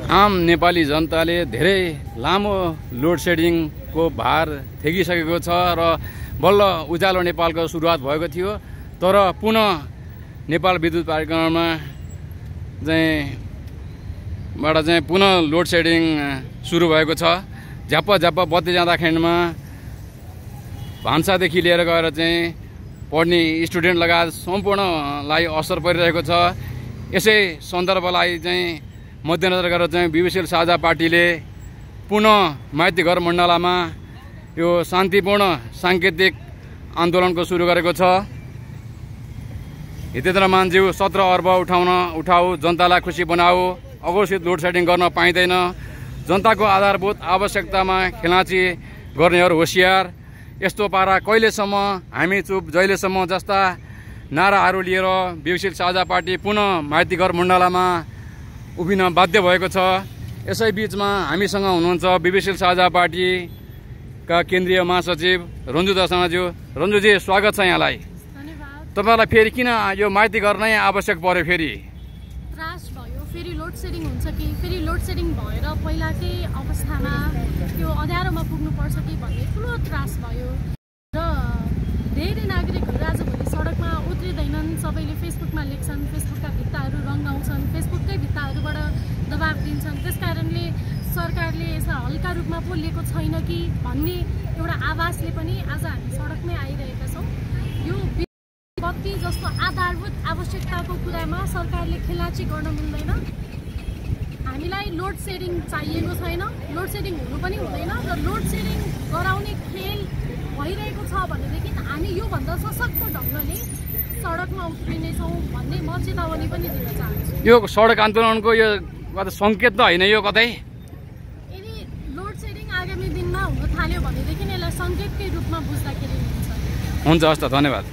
आम नेपाली जनताले धेरै लामो लोड सेडिङको भार थेगिसकेको छ र बल्ल उज्यालो नेपालको सुरुवात भएको थियो। तर पुनः नेपाल विद्युत प्राधिकरणमा चाहिँ पुनः लोड सेडिङ सुरु भएको छ। झ्याप्प झ्याप्प बत्ती जाँदाखेरिमा भान्सादेखि लिएर गएर चाहिँ पढ्ने स्टुडेन्ट लगायत सम्पूर्णलाई असर परिरहेको छ। यसै सन्दर्भलाई चाहिँ मध्यनजर गरेर चाहिँ विवेकशील साझा पार्टीले पुनः माइती घर मण्डलामा यो शान्तिपूर्ण साङ्केतिक आन्दोलनको सुरु गरेको छ। हितेन्द्र मानज्यू 17 अर्ब उठाऊ, जनतालाई खुसी बनाऊ, अघोषित लोड सेडिङ गर्न पाइँदैन, जनताको आधारभूत आवश्यकतामा खेलाँची गर्नेहरू होसियार, यस्तो पारा कहिलेसम्म हामी चुप जहिलेसम्म जस्ता नाराहरू लिएर विवेकशील साझा पार्टी पुनः माइती घर मण्डलामा उभिन बाध्य भएको छ। यसै बीचमा हामीसँग हुनुहुन्छ विवेकशील साझा पार्टीका केन्द्रीय महासचिव रन्जु दर्शनाज्यू। रन्जुजी, स्वागत छ यहाँलाई। तपाईँलाई फेरि किन यो माइती घर नै आवश्यक पर्यो? फेरि त्रास भयो, फेरि लोड सेडिङ हुन्छ कि फेरि लोड सेडिङ भएर पहिलाकै अवस्थामा त्यो अँध्यारोमा पुग्नुपर्छ कि भन्ने ठुलो त्रास भयो र धेरै नागरिकहरू आजभोलि सडकमा उत्रिँदैनन्। सबैले फेसबुकमा लेख्छन्, फेसबुकका भित्ताहरू रङ्गाउँछन्, फेसबुककै भित्ताहरूबाट दबाब दिन्छन्। त्यस कारणले सरकारले यसलाई हल्का रूपमा पो लिएको छैन कि भन्ने एउटा आवाजले पनि आज हामी सडकमै आइरहेका छौँ। यो बत्ती जस्तो आधारभूत आवश्यकताको कुरामा सरकारले खेलाची गर्न मिल्दैन। हामीलाई लोड सेडिङ चाहिएको छैन, लोड सेडिङ हुनु पनि हुँदैन र लोड सेडिङ गराउने खेल भइरहेको छ भनेदेखि हामी योभन्दा सशक्त ढङ्गले सडकमा उत्रिनेछौँ भन्ने म चेतावनी पनि दिन चाहन्छु। यो सडक आन्दोलनको यो सङ्केत त होइन, यो कतै यदि लोड सेडिङ आगामी दिनमा हुन थाल्यो भनेदेखि यसलाई सङ्केतकै रूपमा बुझ्दाखेरि हुन्छ। हुन्छ, हस् त, धन्यवाद।